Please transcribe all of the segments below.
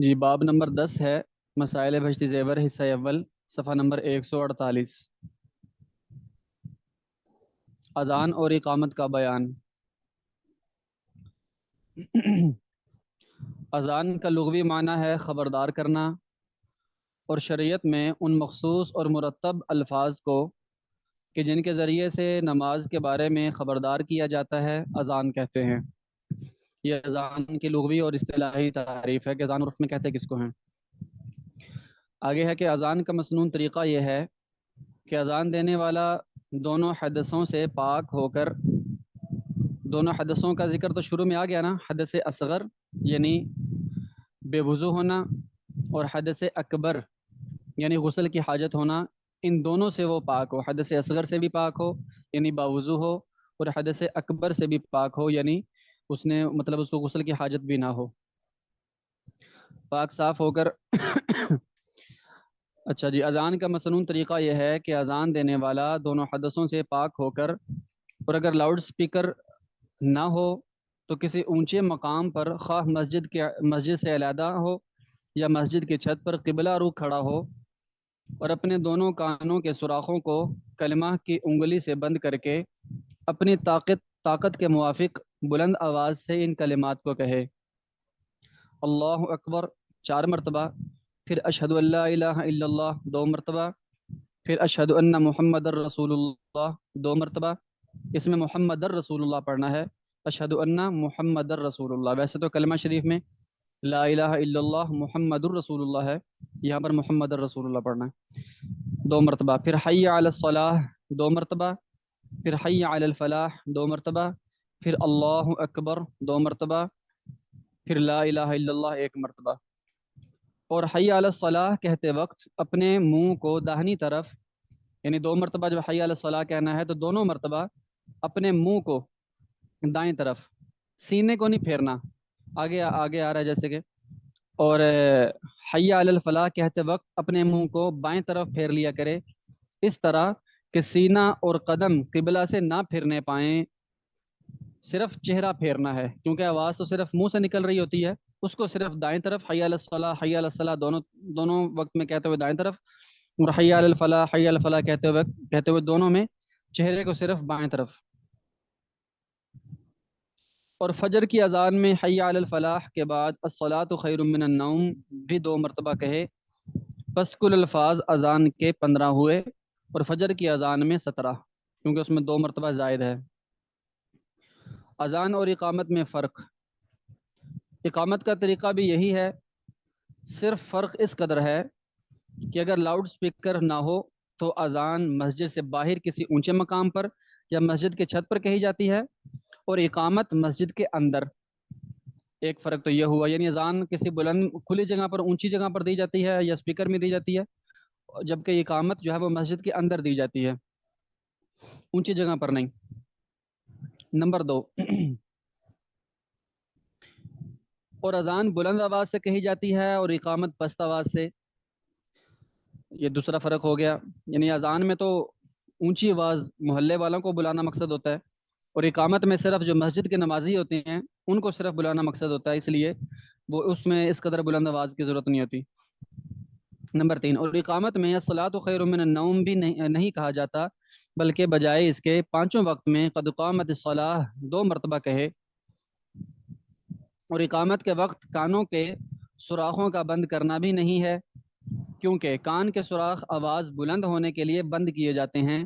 جی باب نمبر 10 ہے، مسائل بہشتی زیور، حصہ اول، صفحہ نمبر 148۔ اذان اور اقامت کا بیان۔ اذان کا لغوی معنی ہے خبردار کرنا، اور شریعت میں ان مخصوص اور مرتب الفاظ کو کہ جن کے ذریعے سے نماز کے بارے میں خبردار کیا جاتا ہے اذان کہتے ہیں۔ یہ اذان کی لغوی اور اصطلاحی تعریف ہے کہ اذان عرف میں کہتے کس کو ہیں۔ آگے ہے کہ اذان کا مسنون طریقہ یہ ہے کہ اذان دینے والا دونوں حدثوں سے پاک ہو کر، دونوں حدثوں کا ذکر تو شروع میں آ گیا نا، حدث اصغر یعنی بے وضو ہونا، اور حدث اکبر یعنی غسل کی حاجت ہونا، ان دونوں سے وہ پاک ہو۔ حدث اصغر سے بھی پاک ہو یعنی باوضو ہو، اور حدث اکبر سے بھی پاک ہو یعنی اس نے مطلب اس کو غسل کی حاجت بھی نہ ہو، پاک صاف ہو کر۔ اچھا جی، اذان کا مسنون طریقہ یہ ہے کہ اذان دینے والا دونوں حدثوں سے پاک ہو کر، اور اگر لاؤڈ سپیکر نہ ہو تو کسی اونچے مقام پر، خواہ مسجد سے علیحدہ ہو یا مسجد کی چھت پر قبلہ رو کھڑا ہو، اور اپنے دونوں کانوں کے سوراخوں کو کلمہ کی انگلی سے بند کر کے اپنی طاقت کے موافق بلند آواز سے ان کلمات کو کہے: اللہ اکبر 4 مرتبہ، پھر اشہد ان لا الہ الا اللہ 2 مرتبہ، پھر اشہد ان محمد الرسول اللہ 2 مرتبہ۔ اس میں محمد الرسول اللہ پڑھنا ہے، اشہد ان محمد الرسول اللہ۔ ویسے تو کلمہ شریف میں لا الہ الا اللہ محمد الرسول اللہ ہے، یہاں پر محمد الرسول اللہ پڑھنا ہے 2 مرتبہ۔ پھر حی علی الصلاح 2 مرتبہ، پھر حی علی الفلاح 2 مرتبہ، پھر اللہ اکبر 2 مرتبہ، پھر لا الہ الا اللہ 1 مرتبہ۔ اور حی علی الصلاح کہتے وقت اپنے منہ کو داہنی طرف، یعنی 2 مرتبہ جب حی علی الصلاح کہنا ہے تو دونوں مرتبہ اپنے منہ کو دائیں طرف، سینے کو نہیں پھیرنا، آگے آگے آ رہا ہے جیسے کہ۔ اور حی علی الفلاح کہتے وقت اپنے منہ کو بائیں طرف پھیر لیا کرے، اس طرح کہ سینہ اور قدم قبلہ سے نہ پھرنے پائیں، صرف چہرہ پھیرنا ہے، کیونکہ آواز تو صرف منہ سے نکل رہی ہوتی ہے، اس کو صرف دائیں طرف حی علی الصلاح حی علی الصلاح دونوں وقت میں کہتے ہوئے دائیں طرف، اور حی علی الفلاح حی علی الفلاح کہتے ہوئے دونوں میں چہرے کو صرف بائیں طرف۔ اور فجر کی اذان میں حی علی الفلاح کے بعد الصلاۃ خیر من النوم بھی 2 مرتبہ کہے، پس کل الفاظ اذان کے 15 ہوئے، اور فجر کی اذان میں 17، کیونکہ اس میں 2 مرتبہ زائد ہے۔ اذان اور اقامت میں فرق۔ اقامت کا طریقہ بھی یہی ہے، صرف فرق اس قدر ہے کہ اگر لاؤڈ سپیکر نہ ہو تو اذان مسجد سے باہر کسی اونچے مقام پر یا مسجد کے چھت پر کہی جاتی ہے، اور اقامت مسجد کے اندر۔ ایک فرق تو یہ ہوا، یعنی اذان کسی بلند کھلی جگہ پر، اونچی جگہ پر دی جاتی ہے یا سپیکر میں دی جاتی ہے، جبکہ اقامت جو ہے وہ مسجد کے اندر دی جاتی ہے، اونچی جگہ پر نہیں۔ نمبر 2، اور اذان بلند آواز سے کہی جاتی ہے اور اقامت پست آواز سے۔ یہ دوسرا فرق ہو گیا، یعنی اذان میں تو اونچی آواز محلے والوں کو بلانا مقصد ہوتا ہے، اور اقامت میں صرف جو مسجد کے نمازی ہوتے ہیں ان کو صرف بلانا مقصد ہوتا ہے، اس لیے وہ اس میں اس قدر بلند آواز کی ضرورت نہیں ہوتی۔ نمبر 3، اور اقامت میں الصلاۃ خیر من النوم بھی نہیں کہا جاتا، بلکہ بجائے اس کے 5 وقت میں قد قامت الصلاۃ 2 مرتبہ کہے۔ اور اقامت کے وقت کانوں کے سوراخوں کا بند کرنا بھی نہیں ہے، کیونکہ کان کے سوراخ آواز بلند ہونے کے لیے بند کیے جاتے ہیں۔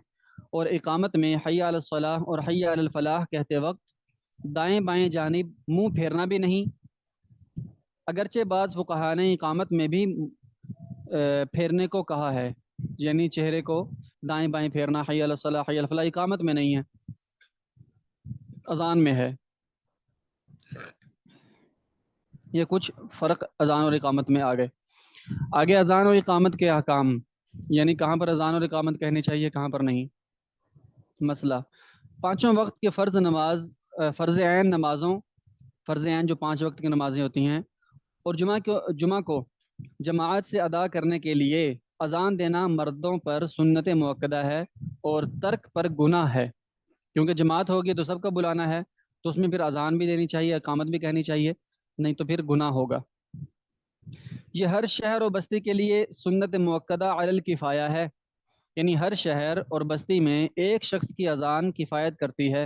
اور اقامت میں حی علی الصلاح اور حی علی الفلاح کہتے وقت دائیں بائیں جانب منہ پھیرنا بھی نہیں، اگرچہ بعض فقہاء نے اقامت میں بھی پھیرنے کو کہا ہے، یعنی چہرے کو دائیں بائیں پھیرنا، حی علی الصلاح حی علی الفلاح اقامت میں نہیں ہے، اذان میں ہے۔ یہ کچھ فرق اذان اور اقامت میں آ گئے۔ آگے اذان اور اقامت کے احکام، یعنی کہاں پر اذان اور اقامت کہنی چاہیے، کہاں پر نہیں۔ مسئلہ، 5 وقت کے فرض نماز، فرض عین نمازوں، فرض عین جو 5 وقت کی نمازیں ہوتی ہیں، اور جمعہ کو جماعت سے ادا کرنے کے لیے اذان دینا مردوں پر سنت مؤکدہ ہے، اور ترک پر گناہ ہے، کیونکہ جماعت ہوگی تو سب کا بلانا ہے، تو اس میں پھر اذان بھی دینی چاہیے، اقامت بھی کہنی چاہیے، نہیں تو پھر گناہ ہوگا۔ یہ ہر شہر و بستی کے لیے سنت موقدہ علی الکفایہ ہے، یعنی ہر شہر اور بستی میں ایک شخص کی اذان کفایت کرتی ہے،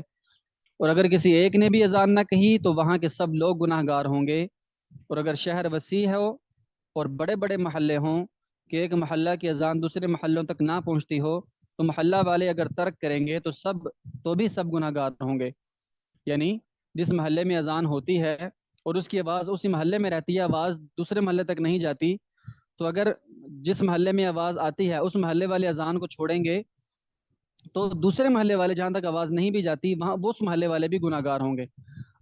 اور اگر کسی ایک نے بھی اذان نہ کہی تو وہاں کے سب لوگ گناہ گار ہوں گے۔ اور اگر شہر وسیع ہو اور بڑے بڑے محلے ہوں کہ ایک محلہ کی اذان دوسرے محلوں تک نہ پہنچتی ہو، تو محلہ والے اگر ترک کریں گے تو بھی سب گناہ گار ہوں گے۔ یعنی جس محلے میں اذان ہوتی ہے اور اس کی آواز اسی محلے میں رہتی ہے، آواز دوسرے محلے تک نہیں جاتی، تو اگر جس محلے میں آواز آتی ہے اس محلے والے اذان کو چھوڑیں گے تو دوسرے محلے والے جہاں تک آواز نہیں بھی جاتی وہاں وہ اس محلے والے بھی گناہ گار ہوں گے۔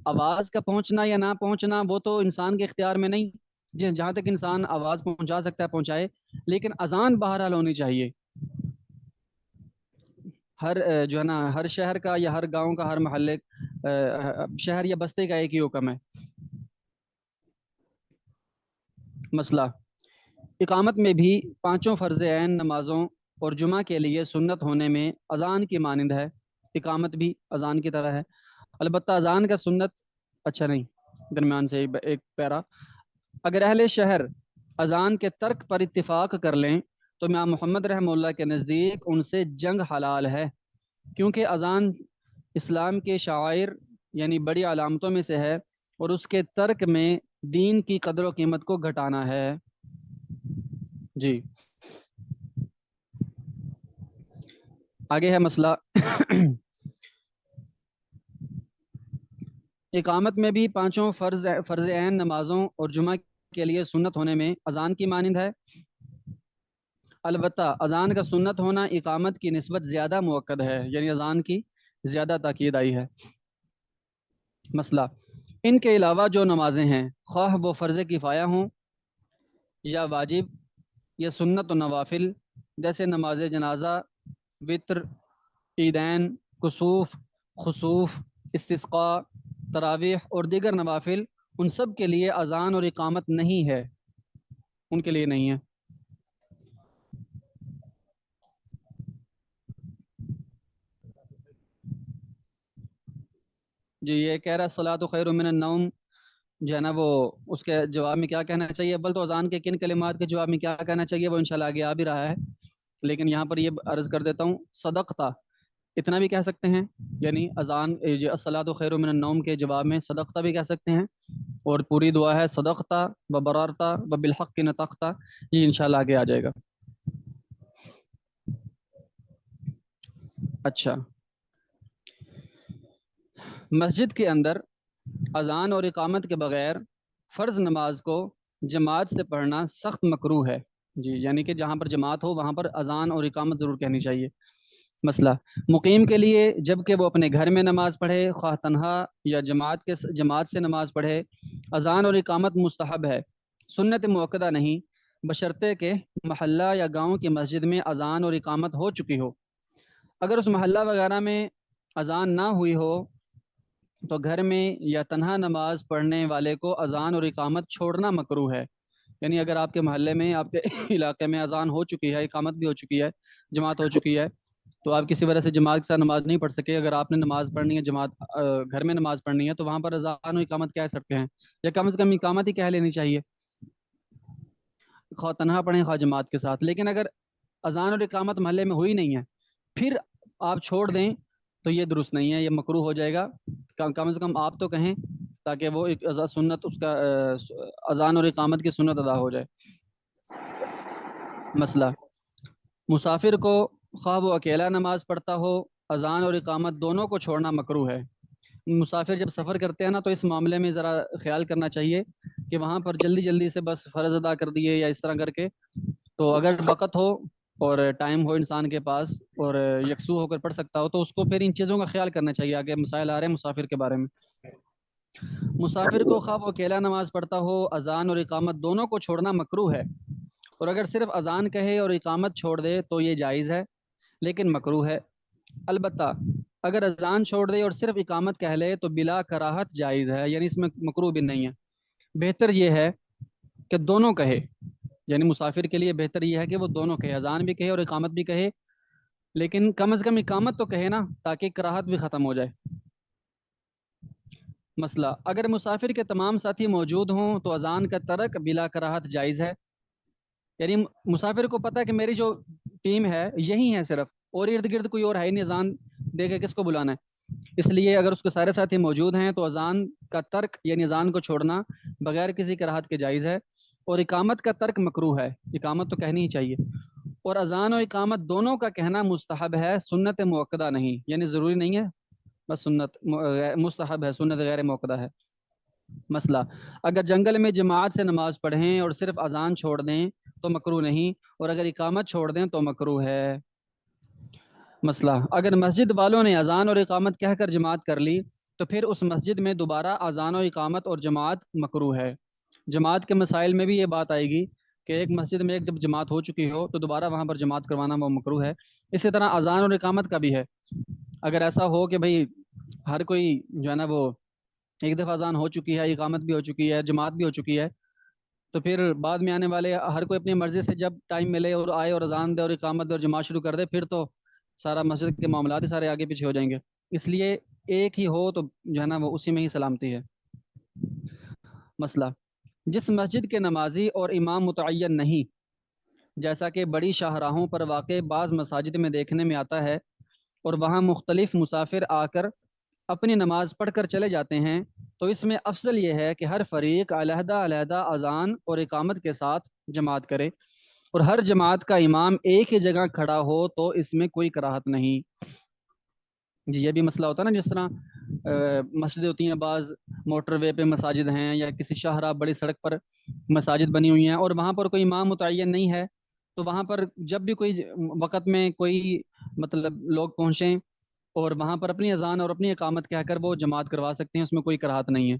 آواز کا پہنچنا یا نہ پہنچنا وہ تو انسان کے اختیار میں نہیں، جہاں تک انسان آواز پہنچا سکتا ہے پہنچائے، لیکن اذان بہرحال ہونی چاہیے۔ ہر جو ہے نا ہر شہر کا یا ہر گاؤں کا ہر محلے شہر یا بستی کا ایک ہی حکم ہے۔ مسئلہ اقامت میں بھی پانچوں فرض عین نمازوں اور جمعہ کے لیے سنت ہونے میں اذان کی مانند ہے۔ اقامت بھی اذان کی طرح ہے، البتہ اذان کا سنت اچھا نہیں، درمیان سے ایک پیرا، اگر اہل شہر اذان کے ترک پر اتفاق کر لیں تو امام محمد رحمہ اللہ کے نزدیک ان سے جنگ حلال ہے، کیونکہ اذان اسلام کے شعائر یعنی بڑی علامتوں میں سے ہے، اور اس کے ترک میں دین کی قدر و قیمت کو گھٹانا ہے۔ جی آگے ہے مسئلہ اقامت میں بھی پانچوں فرض عین نمازوں اور جمعہ کے لیے سنت ہونے میں اذان کی مانند ہے، البتہ اذان کا سنت ہونا اقامت کی نسبت زیادہ موقد ہے، یعنی اذان کی زیادہ تاکید آئی ہے۔ مسئلہ ان کے علاوہ جو نمازیں ہیں خواہ وہ فرض کفایہ ہوں یا واجب یا سنت و نوافل، جیسے نماز جنازہ، وطر، عیدین، کسوف، خسوف، استسقاء، تراویح اور دیگر نوافل، ان سب کے لیے اذان اور اقامت نہیں ہے، ان کے لیے نہیں ہے۔ جی یہ کہہ رہا ہے الصلاۃ خیر من النوم، جو ہے نا وہ اس کے جواب میں کیا کہنا چاہیے؟ اول تو اذان کے کن کلمات کے جواب میں کیا کہنا چاہیے وہ انشاءاللہ آگے آ بھی رہا ہے، لیکن یہاں پر یہ عرض کر دیتا ہوں، صدقتا اتنا بھی کہہ سکتے ہیں، یعنی اذان الصلاۃ خیر من النوم کے جواب میں صدقتا بھی کہہ سکتے ہیں، اور پوری دعا ہے صدقتا و برارتا و بالحق نطقتا، یہ انشاءاللہ آگے آ جائے گا۔ اچھا، مسجد کے اندر اذان اور اقامت کے بغیر فرض نماز کو جماعت سے پڑھنا سخت مکروہ ہے۔ جی یعنی کہ جہاں پر جماعت ہو وہاں پر اذان اور اقامت ضرور کہنی چاہیے۔ مسئلہ مقیم کے لیے جب کہ وہ اپنے گھر میں نماز پڑھے، خواہ تنہا یا جماعت سے نماز پڑھے، اذان اور اقامت مستحب ہے، سنت موقدہ نہیں، بشرطے کہ محلہ یا گاؤں کی مسجد میں اذان اور اقامت ہو چکی ہو۔ اگر اس محلہ وغیرہ میں اذان نہ ہوئی ہو تو گھر میں یا تنہا نماز پڑھنے والے کو اذان اور اقامت چھوڑنا مکروہ ہے، یعنی اگر آپ کے محلے میں آپ کے علاقے میں اذان ہو چکی ہے، اقامت بھی ہو چکی ہے، جماعت ہو چکی ہے، تو آپ کسی وجہ سے جماعت کے ساتھ نماز نہیں پڑھ سکے، اگر آپ نے نماز پڑھنی ہے جماعت گھر میں نماز پڑھنی ہے تو وہاں پر اذان و اقامت کہہ سکتے ہیں، یا کم از کم اقامت ہی کہہ لینی چاہیے، خواہ تنہا پڑھیں خواہ جماعت کے ساتھ۔ لیکن اگر اذان اور اقامت محلے میں ہوئی نہیں ہے پھر آپ چھوڑ دیں تو یہ درست نہیں ہے، یہ مکروہ ہو جائے گا، کم از کم آپ تو کہیں تاکہ وہ ایک سنت اس کا اذان اور اقامت کی سنت ادا ہو جائے۔ مسئلہ مسافر کو خواہ وہ اکیلا نماز پڑھتا ہو، اذان اور اقامت دونوں کو چھوڑنا مکروہ ہے۔ مسافر جب سفر کرتے ہیں نا تو اس معاملے میں ذرا خیال کرنا چاہیے کہ وہاں پر جلدی جلدی سے بس فرض ادا کر دیے یا اس طرح کر کے، تو اگر وقت ہو اور ٹائم ہو انسان کے پاس اور یکسو ہو کر پڑھ سکتا ہو تو اس کو پھر ان چیزوں کا خیال کرنا چاہیے۔ آگے مسائل آ رہے ہیں مسافر کے بارے میں۔ مسافر کو خواہ وہ اکیلا نماز پڑھتا ہو، اذان اور اقامت دونوں کو چھوڑنا مکروہ ہے، اور اگر صرف اذان کہے اور اقامت چھوڑ دے تو یہ جائز ہے لیکن مکروہ ہے، البتہ اگر اذان چھوڑ دے اور صرف اقامت کہہ لے تو بلا کراہت جائز ہے، یعنی اس میں مکروہ بھی نہیں ہے۔ بہتر یہ ہے کہ دونوں کہے، یعنی مسافر کے لیے بہتر یہ ہے کہ وہ دونوں کہے، اذان بھی کہے اور اقامت بھی کہے، لیکن کم از کم اقامت تو کہے نا تاکہ کراہت بھی ختم ہو جائے۔ مسئلہ اگر مسافر کے تمام ساتھی موجود ہوں تو اذان کا ترک بلا کراہت جائز ہے، یعنی مسافر کو پتہ ہے کہ میری جو ٹیم ہے یہی ہے صرف، اور ارد گرد کوئی اور ہے نہیں، اذان دے کے کس کو بلانا ہے؟ اس لیے اگر اس کے سارے ساتھی موجود ہیں تو اذان کا ترک یعنی اذان کو چھوڑنا بغیر کسی کراہت کے جائز ہے، اور اقامت کا ترک مکروہ ہے، اقامت تو کہنی ہی چاہیے، اور اذان و اقامت دونوں کا کہنا مستحب ہے، سنت مؤکدہ نہیں، یعنی ضروری نہیں ہے، بس سنت مستحب ہے، سنت غیر مؤکدہ ہے۔ مسئلہ، اگر جنگل میں جماعت سے نماز پڑھیں اور صرف اذان چھوڑ دیں تو مکروہ نہیں، اور اگر اقامت چھوڑ دیں تو مکروہ ہے۔ مسئلہ، اگر مسجد والوں نے اذان اور اقامت کہہ کر جماعت کر لی تو پھر اس مسجد میں دوبارہ اذان و اقامت اور جماعت مکروہ ہے۔ جماعت کے مسائل میں بھی یہ بات آئے گی کہ ایک مسجد میں ایک جب جماعت ہو چکی ہو تو دوبارہ وہاں پر جماعت کروانا وہ مکروہ ہے۔ اسی طرح اذان اور اقامت کا بھی ہے، اگر ایسا ہو کہ بھئی ہر کوئی جو ہے نا وہ ایک دفعہ اذان ہو چکی ہے، اقامت بھی ہو چکی ہے، جماعت بھی ہو چکی ہے، تو پھر بعد میں آنے والے ہر کوئی اپنی مرضی سے جب ٹائم ملے اور آئے اور اذان دے اور اقامت دے اور جماعت شروع کر دے، پھر تو سارا مسجد کے معاملات ہی سارے آگے پیچھے ہو جائیں گے۔ اس لیے ایک ہی ہو تو جو ہے نا وہ اسی میں ہی سلامتی ہے۔ مسئلہ، جس مسجد کے نمازی اور امام متعین نہیں، جیسا کہ بڑی شاہراہوں پر واقع بعض مساجد میں دیکھنے میں آتا ہے، اور وہاں مختلف مسافر آ کر اپنی نماز پڑھ کر چلے جاتے ہیں، تو اس میں افضل یہ ہے کہ ہر فریق علیحدہ علیحدہ اذان اور اقامت کے ساتھ جماعت کرے، اور ہر جماعت کا امام ایک ہی جگہ کھڑا ہو تو اس میں کوئی کراہت نہیں۔ جی، یہ بھی مسئلہ ہوتا ہے نا، جس طرح مسجدیں ہوتی ہیں، بعض موٹر وے پہ مساجد ہیں یا کسی شاہراہ بڑی سڑک پر مساجد بنی ہوئی ہیں اور وہاں پر کوئی امام متعین نہیں ہے، تو وہاں پر جب بھی کوئی وقت میں کوئی مطلب لوگ پہنچیں اور وہاں پر اپنی اذان اور اپنی اقامت کہہ کر وہ جماعت کروا سکتے ہیں، اس میں کوئی کراہت نہیں ہے۔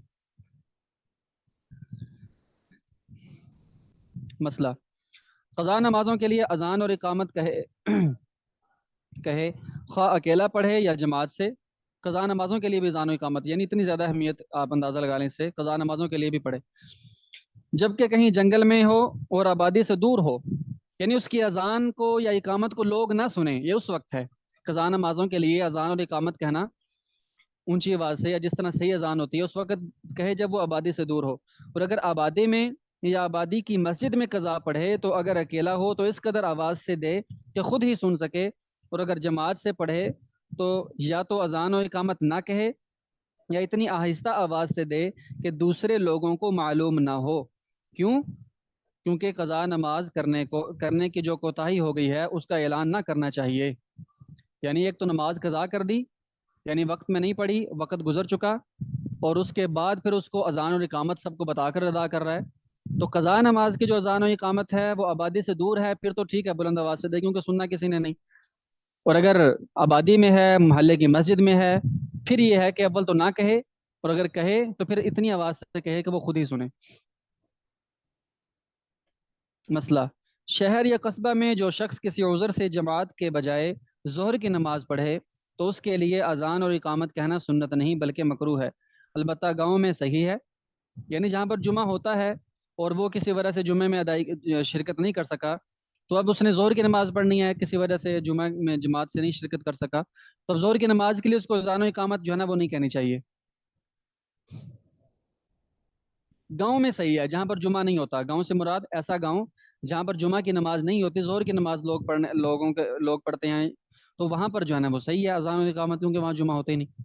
مسئلہ، قضا نمازوں کے لیے اذان اور اقامت کہے خواہ اکیلا پڑھے یا جماعت سے، قضا نمازوں کے لیے بھی اذان و اقامت، یعنی اتنی زیادہ اہمیت آپ اندازہ لگا لیں اس سے، قضا نمازوں کے لیے بھی پڑھے، جبکہ کہیں جنگل میں ہو اور آبادی سے دور ہو، یعنی اس کی اذان کو یا اقامت کو لوگ نہ سنیں، یہ اس وقت ہے۔ قضا نمازوں کے لیے اذان اور اقامت کہنا اونچی آواز سے یا جس طرح صحیح اذان ہوتی ہے اس وقت کہے جب وہ آبادی سے دور ہو، اور اگر آبادی میں یا آبادی کی مسجد میں قضا پڑھے تو اگر اکیلا ہو تو اس قدر آواز سے دے کہ خود ہی سن سکے، اور اگر جماعت سے پڑھے تو یا تو اذان و اقامت نہ کہے یا اتنی آہستہ آواز سے دے کہ دوسرے لوگوں کو معلوم نہ ہو۔ کیوں؟ کیونکہ قضا نماز کرنے کی جو کوتاہی ہو گئی ہے اس کا اعلان نہ کرنا چاہیے، یعنی ایک تو نماز قضا کر دی، یعنی وقت میں نہیں پڑھی، وقت گزر چکا، اور اس کے بعد پھر اس کو اذان اور اقامت سب کو بتا کر ادا کر رہا ہے، تو قضا نماز کی جو اذان و اقامت ہے وہ آبادی سے دور ہے، پھر تو ٹھیک ہے بلند آواز سے دے کیونکہ سننا کسی نے نہیں، اور اگر آبادی میں ہے، محلے کی مسجد میں ہے، پھر یہ ہے کہ اول تو نہ کہے، اور اگر کہے تو پھر اتنی آواز سے کہے کہ وہ خود ہی سنے۔ مسئلہ، شہر یا قصبہ میں جو شخص کسی عذر سے جماعت کے بجائے ظہر کی نماز پڑھے تو اس کے لیے اذان اور اقامت کہنا سنت نہیں بلکہ مکروہ ہے، البتہ گاؤں میں صحیح ہے، یعنی جہاں پر جمعہ ہوتا ہے اور وہ کسی وجہ سے جمعے میں شرکت نہیں کر سکا، تو اب اس نے ظہر کی نماز پڑھنی ہے، کسی وجہ سے جمعہ میں جماعت سے نہیں شرکت کر سکا، تو اب ظہر کی نماز کے لیے اس کو اذان و اقامت جو ہے نا وہ نہیں کہنی چاہیے۔ گاؤں میں صحیح ہے جہاں پر جمعہ نہیں ہوتا، گاؤں سے مراد ایسا گاؤں جہاں پر جمعہ کی نماز نہیں ہوتی، ظہر کی نماز لوگ پڑھتے ہیں، تو وہاں پر جو ہے نا وہ صحیح ہے اذان و اقامت، کیونکہ وہاں جمعہ ہوتے ہی نہیں۔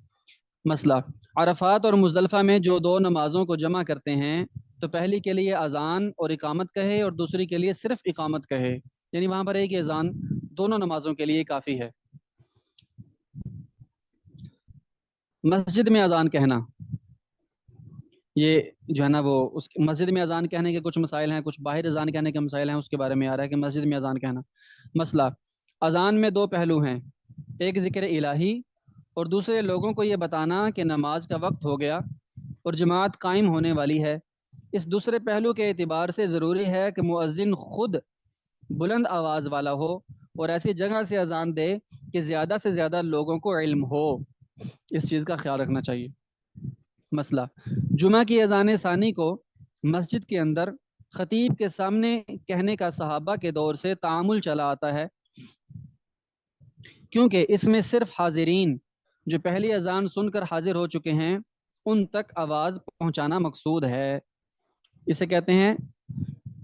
مسئلہ، عرفات اور مزدلفہ میں جو دو نمازوں کو جمع کرتے ہیں تو پہلی کے لیے اذان اور اقامت کہے اور دوسری کے لیے صرف اقامت کہے، یعنی وہاں پر ایک اذان دونوں نمازوں کے لیے کافی ہے۔ مسجد میں اذان کہنا، یہ جو ہے نا وہ مسجد میں اذان کہنے کے کچھ مسائل ہیں، کچھ باہر اذان کہنے کے مسائل ہیں، اس کے بارے میں آ رہا ہے کہ مسجد میں اذان کہنا۔ مسئلہ، اذان میں دو پہلو ہیں، ایک ذکر الہی اور دوسرے لوگوں کو یہ بتانا کہ نماز کا وقت ہو گیا اور جماعت قائم ہونے والی ہے۔ اس دوسرے پہلو کے اعتبار سے ضروری ہے کہ مؤذن خود بلند آواز والا ہو اور ایسی جگہ سے اذان دے کہ زیادہ سے زیادہ لوگوں کو علم ہو، اس چیز کا خیال رکھنا چاہیے۔ مسئلہ، جمعہ کی اذان ثانی کو مسجد کے اندر خطیب کے سامنے کہنے کا صحابہ کے دور سے تعامل چلا آتا ہے، کیونکہ اس میں صرف حاضرین جو پہلی اذان سن کر حاضر ہو چکے ہیں ان تک آواز پہنچانا مقصود ہے۔ اسے کہتے ہیں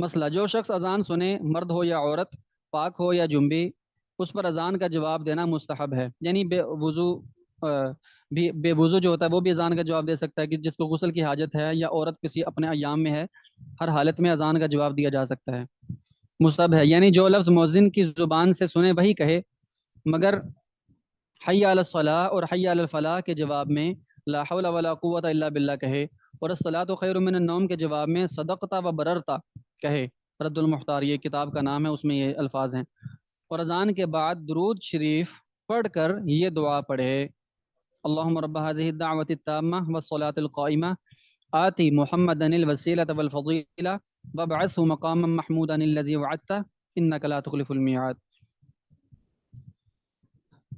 مسئلہ جو شخص اذان سنے، مرد ہو یا عورت، پاک ہو یا جنبی، اس پر اذان کا جواب دینا مستحب ہے۔ یعنی بے وضو بھی بے وضو جو ہوتا ہے وہ بھی اذان کا جواب دے سکتا ہے، کہ جس کو غسل کی حاجت ہے یا عورت کسی اپنے ایام میں ہے، ہر حالت میں اذان کا جواب دیا جا سکتا ہے، مستحب ہے۔ یعنی جو لفظ مؤذن کی زبان سے سنے وہی کہے، مگر حی علی الصلاح اور حی علی الفلاح کے جواب میں لا حول ولا قوت الا باللہ کہے، اور الصلاۃ خیر من النوم کے جواب میں صدقتا و بررتا کہے۔ رد المختار یہ کتاب کا نام ہے، اس میں یہ الفاظ ہیں۔ اور اذان کے بعد درود شریف پڑھ کر یہ دعا پڑھے، اللہم رب هذه الدعوة التامة والصلاة القائمة آتی محمدا الوسیلة والفضیلة وابعثه مقاما محمودا الذي وعدته انك لا تخلف الميعاد۔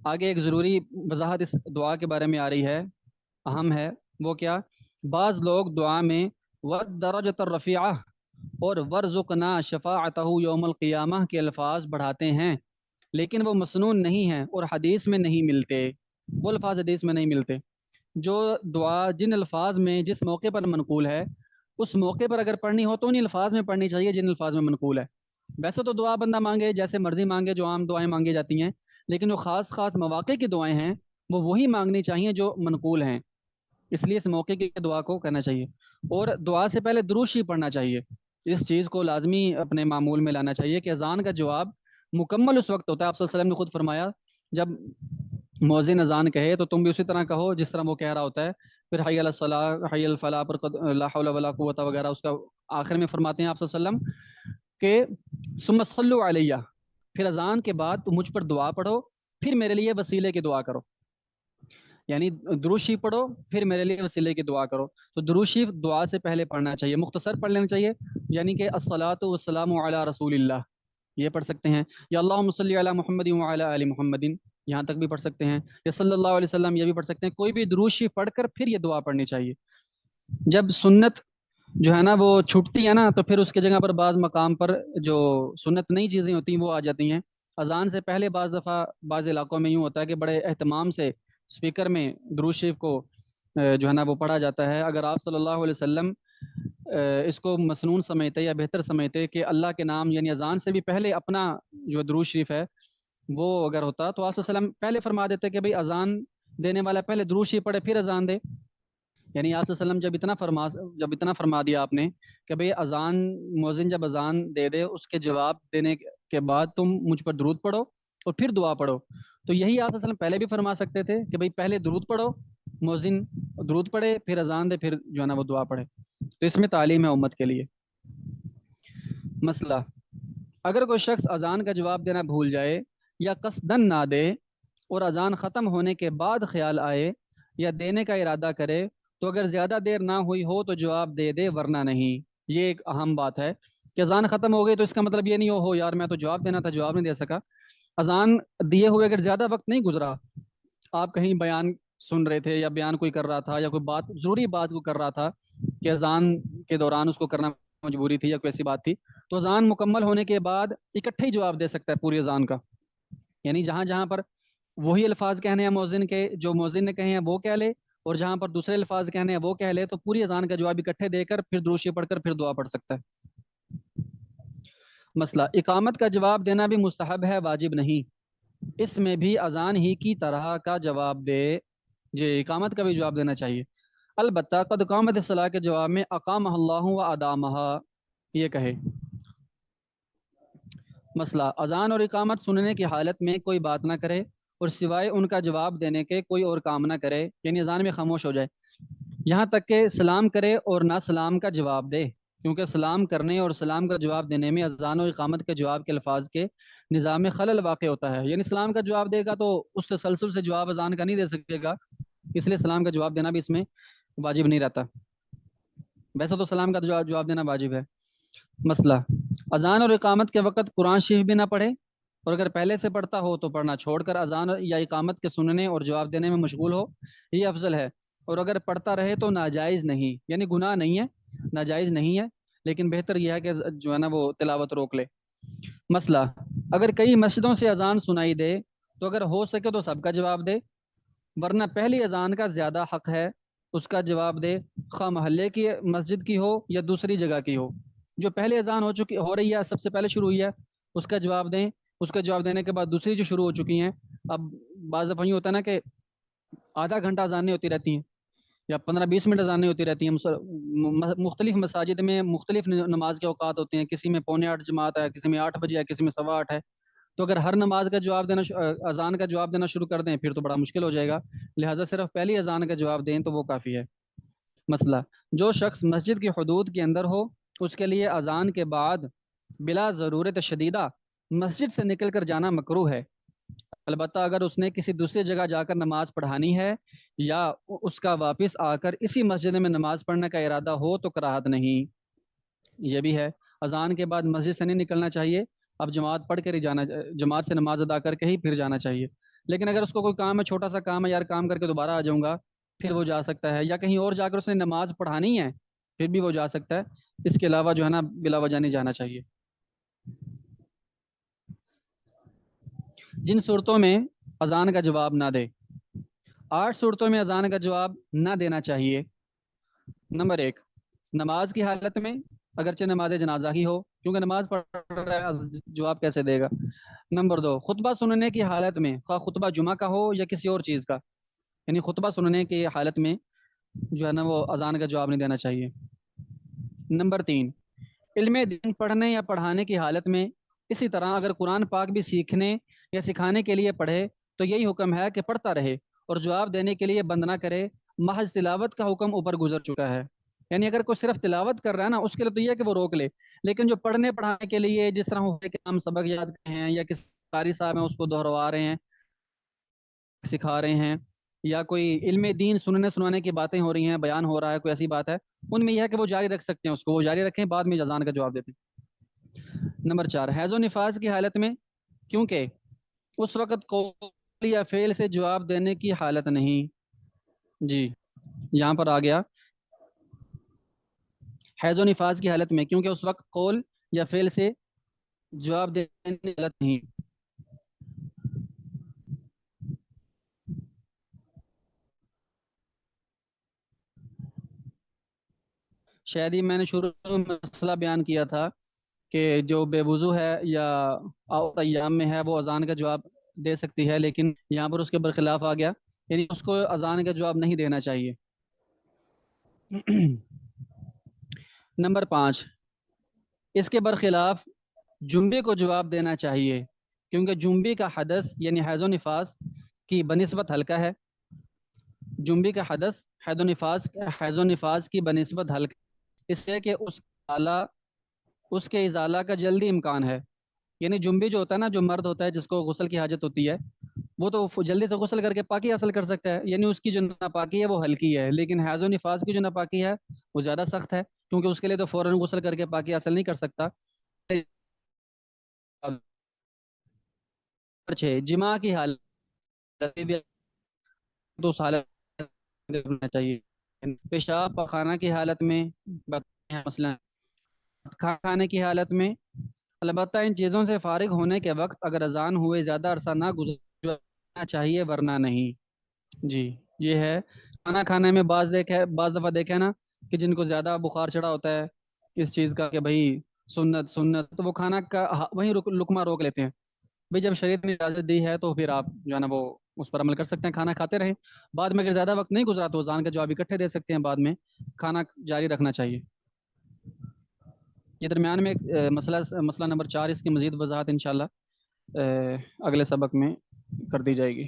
آگے ایک ضروری وضاحت اس دعا کے بارے میں آ رہی ہے، اہم ہے، وہ کیا؟ بعض لوگ دعا میں وَالدَّرَجَةَ الرَّفِيعَةَ اور وَارْزُقْنَا شَفَاعَتَهُ يَوْمَ الْقِيَامَةِ کے الفاظ بڑھاتے ہیں، لیکن وہ مسنون نہیں ہیں اور حدیث میں نہیں ملتے، وہ الفاظ حدیث میں نہیں ملتے۔ جو دعا جن الفاظ میں جس موقع پر منقول ہے، اس موقع پر اگر پڑھنی ہو تو ان الفاظ میں پڑھنی چاہیے جن الفاظ میں منقول ہے۔ ویسے تو دعا بندہ مانگے جیسے مرضی مانگے، جو عام دعائیں مانگی جاتی ہیں، لیکن جو خاص خاص مواقع کی دعائیں ہیں وہ وہی مانگنی چاہیے جو منقول ہیں، اس لیے اس موقع کی دعا کو کہنا چاہیے۔ اور دعا سے پہلے درود شریف پڑھنا چاہیے، اس چیز کو لازمی اپنے معمول میں لانا چاہیے کہ اذان کا جواب مکمل اس وقت ہوتا ہے۔ آپ صلی اللہ علیہ وسلم نے خود فرمایا، جب مؤذن اذان کہے تو تم بھی اسی طرح کہو جس طرح وہ کہہ رہا ہوتا ہے۔ پھر حی علی الصلاۃ، حی الفلاح پر لا حول ولا قوت وغیرہ اس کا آخر میں فرماتے ہیں آپ صلی اللہ علیہ وسلم کہ ثم صلوا علیہ، پھر اذان کے بعد تم مجھ پر دعا پڑھو، پھر میرے لیے وسیلے کی دعا کرو، یعنی درود شریف پڑھو پھر میرے لیے وسیلے کی دعا کرو۔ تو درود شریف دعا سے پہلے پڑھنا چاہیے، مختصر پڑھ لینا چاہیے، یعنی کہ الصلاۃ والسلام علی رسول اللہ یہ پڑھ سکتے ہیں، یا اللہم صلی علی محمد وعلی آل محمد یہاں تک بھی پڑھ سکتے ہیں، یا صلی اللہ علیہ وسلم یہ بھی پڑھ سکتے ہیں۔ کوئی بھی درود شریف پڑھ کر پھر یہ دعا پڑھنی چاہیے۔ جب سنت جو ہے نا وہ چھٹتی ہے نا، تو پھر اس کے جگہ پر بعض مقام پر جو سنت نئی چیزیں ہوتی ہیں وہ آ جاتی ہیں۔ اذان سے پہلے بعض دفعہ بعض علاقوں میں یوں ہوتا ہے کہ بڑے اہتمام سے اسپیکر میں درود شریف کو جو ہے نا وہ پڑھا جاتا ہے۔ اگر آپ صلی اللہ علیہ وسلم اس کو مسنون سمجھتے یا بہتر سمجھتے کہ اللہ کے نام یعنی اذان سے بھی پہلے اپنا جو درود شریف ہے وہ اگر ہوتا تو آپ صلی اللہ علیہ وسلم پہلے فرما دیتے کہ بھئی اذان دینے والا پہلے درود شریف پڑھے پھر اذان دے۔ یعنی آپ صلی اللہ علیہ وسلم جب اتنا فرما دیا آپ نے کہ بھئی اذان مؤذن جب اذان دے دے اس کے جواب دینے کے بعد تم مجھ پر درود پڑھو اور پھر دعا پڑھو، تو یہی آپ صلی اللہ علیہ وسلم پہلے بھی فرما سکتے تھے کہ بھئی پہلے درود پڑھو، مؤذن درود پڑھے پھر اذان دے پھر جو ہے نا وہ دعا پڑھے۔ تو اس میں تعلیم ہے امت کے لیے۔ مسئلہ، اگر کوئی شخص اذان کا جواب دینا بھول جائے یا قصدن نہ دے اور اذان ختم ہونے کے بعد خیال آئے یا دینے کا ارادہ کرے تو اگر زیادہ دیر نہ ہوئی ہو تو جواب دے دے ورنہ نہیں۔ یہ ایک اہم بات ہے کہ اذان ختم ہو گئی تو اس کا مطلب یہ نہیں ہو یار میں تو جواب دینا تھا جواب نہیں دے سکا۔ اذان دیے ہوئے اگر زیادہ وقت نہیں گزرا، آپ کہیں بیان سن رہے تھے یا بیان کوئی کر رہا تھا یا کوئی بات ضروری بات کو کر رہا تھا کہ اذان کے دوران اس کو کرنا مجبوری تھی یا کوئی ایسی بات تھی، تو اذان مکمل ہونے کے بعد اکٹھے ہی جواب دے سکتا ہے پوری اذان کا، یعنی جہاں جہاں پر وہی الفاظ کہنے ہیں مؤذن کے جو مؤذن نے کہے ہیں وہ کہہ لے، اور جہاں پر دوسرے الفاظ کہنے ہیں وہ کہہ لے، تو پوری اذان کا جواب اکٹھے دے کر پھر درود شریف پڑھ کر پھر دعا پڑھ سکتا ہے۔ مسئلہ، اقامت کا جواب دینا بھی مستحب ہے، واجب نہیں، اس میں بھی اذان ہی کی طرح کا جواب دے، جی اقامت کا بھی جواب دینا چاہیے، البتہ قد قامت الصلاۃ کے جواب میں اقامہ اللہ و ادامہا یہ کہے۔ مسئلہ، اذان اور اقامت سننے کی حالت میں کوئی بات نہ کرے اور سوائے ان کا جواب دینے کے کوئی اور کام نہ کرے، یعنی اذان میں خاموش ہو جائے، یہاں تک کہ سلام کرے اور نہ سلام کا جواب دے، کیونکہ سلام کرنے اور سلام کا جواب دینے میں اذان اور اقامت کے جواب کے الفاظ کے نظام میں خلل واقع ہوتا ہے، یعنی سلام کا جواب دے گا تو اس تسلسل سے جواب اذان کا نہیں دے سکے گا، اس لیے سلام کا جواب دینا بھی اس میں واجب نہیں رہتا، ویسے تو سلام کا جواب دینا واجب ہے۔ مسئلہ، اذان اور اقامت کے وقت قرآن شریف بھی نہ پڑھے، اور اگر پہلے سے پڑھتا ہو تو پڑھنا چھوڑ کر اذان یا اقامت کے سننے اور جواب دینے میں مشغول ہو، یہ افضل ہے، اور اگر پڑھتا رہے تو ناجائز نہیں، یعنی گناہ نہیں ہے، ناجائز نہیں ہے، لیکن بہتر یہ ہے کہ جو ہے نا وہ تلاوت روک لے۔ مسئلہ، اگر کئی مسجدوں سے اذان سنائی دے تو اگر ہو سکے تو سب کا جواب دے، ورنہ پہلی اذان کا زیادہ حق ہے، اس کا جواب دے، خواہ محلے کی مسجد کی ہو یا دوسری جگہ کی ہو، جو پہلے اذان ہو رہی ہے، سب سے پہلے شروع ہوئی ہے، اس کا جواب دیں، اس کا جواب دینے کے بعد دوسری جو شروع ہو چکی ہیں. اب بعض دفعہ یہ ہوتا ہے نا کہ آدھا گھنٹہ اذانیں ہوتی رہتی ہیں یا 15-20 منٹ اذانیں ہوتی رہتی ہیں. مختلف مساجد میں مختلف نماز کے اوقات ہوتے ہیں، کسی میں 7:45 جماعت ہے، کسی میں 8 بجے ہے، کسی میں 8:15 ہے. تو اگر ہر نماز کا جواب دینا اذان کا جواب دینا شروع کر دیں پھر تو بڑا مشکل ہو جائے گا. لہٰذا صرف پہلی اذان کا جواب دیں تو وہ کافی ہے. مسئلہ: جو شخص مسجد کی حدود کے اندر ہو اس کے لیے اذان کے بعد بلا ضرورت شدیدہ مسجد سے نکل کر جانا مکروہ ہے. البتہ اگر اس نے کسی دوسری جگہ جا کر نماز پڑھانی ہے یا اس کا واپس آ کر اسی مسجد میں نماز پڑھنے کا ارادہ ہو تو کراہت نہیں. یہ بھی ہے، اذان کے بعد مسجد سے نہیں نکلنا چاہیے، اب جماعت پڑھ کر ہی جانا، جماعت سے نماز ادا کر کے ہی پھر جانا چاہیے. لیکن اگر اس کو کوئی کام ہے، چھوٹا سا کام ہے، یار کام کر کے دوبارہ آ جاؤں گا، پھر وہ جا سکتا ہے. یا کہیں اور جا کر اس نے نماز پڑھانی ہے پھر بھی وہ جا سکتا ہے. اس کے علاوہ جو ہے نا بلا وجہ نہیں جانا چاہیے. جن صورتوں میں اذان کا جواب نہ دے. 8 صورتوں میں اذان کا جواب نہ دینا چاہیے. نمبر 1، نماز کی حالت میں، اگرچہ نماز جنازہ ہی ہو، کیونکہ نماز پڑھ رہا ہے جواب کیسے دے گا. نمبر 2، خطبہ سننے کی حالت میں، خواہ خطبہ جمعہ کا ہو یا کسی اور چیز کا، یعنی خطبہ سننے کی حالت میں جو ہے نا وہ اذان کا جواب نہیں دینا چاہیے. نمبر 3، علم دین پڑھنے یا پڑھانے کی حالت میں. اسی طرح اگر قرآن پاک بھی سیکھنے یا سکھانے کے لیے پڑھے تو یہی حکم ہے کہ پڑھتا رہے اور جواب دینے کے لیے بند نہ کرے. محض تلاوت کا حکم اوپر گزر چکا ہے، یعنی اگر کوئی صرف تلاوت کر رہا ہے نا اس کے لیے تو یہ ہے کہ وہ روک لے. لیکن جو پڑھنے پڑھانے کے لیے، جس طرح ہو کہ ہم سبق یاد کر ہیں یا کس قاری صاحب ہیں اس کو دہروا رہے ہیں، سکھا رہے ہیں، یا کوئی علم دین سننے سنانے کی باتیں ہو رہی ہیں، بیان ہو رہا ہے، کوئی ایسی بات ہے، ان میں یہ ہے کہ وہ جاری رکھ سکتے ہیں، اس کو وہ جاری رکھیں، بعد میں اذان کا جواب دیتے ہیں. نمبر 4، حیض و نفاس کی حالت میں، کیونکہ اس وقت قول یا فعل سے جواب دینے کی حالت نہیں. جی یہاں پر آ گیا حیض و نفاس کی حالت میں، کیونکہ اس وقت قول یا فعل سے جواب دینے کی حالت نہیں. شاید ہی میں نے شروع میں مسئلہ بیان کیا تھا کہ جو بے وضو ہے یا اوقات ایام میں ہے وہ اذان کا جواب دے سکتی ہے، لیکن یہاں پر اس کے برخلاف آ گیا، یعنی اس کو اذان کا جواب نہیں دینا چاہیے. نمبر 5، اس کے برخلاف جنبے کو جواب دینا چاہیے، کیونکہ جنبی کا حدث یعنی حیض و نفاس کی بنسبت ہلکا ہے. جنبی کا حدث حیض و نفاس کی بنسبت ہلکا، اس لیے کہ اس کے ازالہ کا جلدی امکان ہے. یعنی جنبی جو ہوتا ہے نا، جو مرد ہوتا ہے جس کو غسل کی حاجت ہوتی ہے، وہ تو جلدی سے غسل کر کے پاکی حاصل کر سکتا ہے، یعنی اس کی جو ناپاکی ہے وہ ہلکی ہے. لیکن حیض و نفاس کی جو ناپاکی ہے وہ زیادہ سخت ہے، کیونکہ اس کے لیے تو فوراً غسل کر کے پاکی حاصل نہیں کر سکتا. 6، جماع کی حالت تو اس حالت میں کرنا چاہیے. پیشاب پخانہ کی حالت میں، مثلا کھانے کی حالت میں. البتہ ان چیزوں سے فارغ ہونے کے وقت اگر اذان ہوئے زیادہ عرصہ نہ گزرنا چاہیے، ورنہ نہیں. جی یہ ہے. کھانا کھانے میں بعض دفعہ دیکھا نا کہ جن کو زیادہ بخار چڑھا ہوتا ہے اس چیز کا کہ بھائی سنت تو وہ کھانا کا وہیں لقمہ روک لیتے ہیں. بھائی جب شریعت نے اجازت دی ہے تو پھر آپ جو ہے نا وہ اس پر عمل کر سکتے ہیں، کھانا کھاتے رہیں. بعد میں اگر زیادہ وقت نہیں گزرا تو اذان کا جواب اکٹھے دے سکتے ہیں، بعد میں کھانا جاری رکھنا چاہیے. یہ درمیان میں ایک مسئلہ نمبر 4، اس کی مزید وضاحت انشاءاللہ اگلے سبق میں کر دی جائے گی.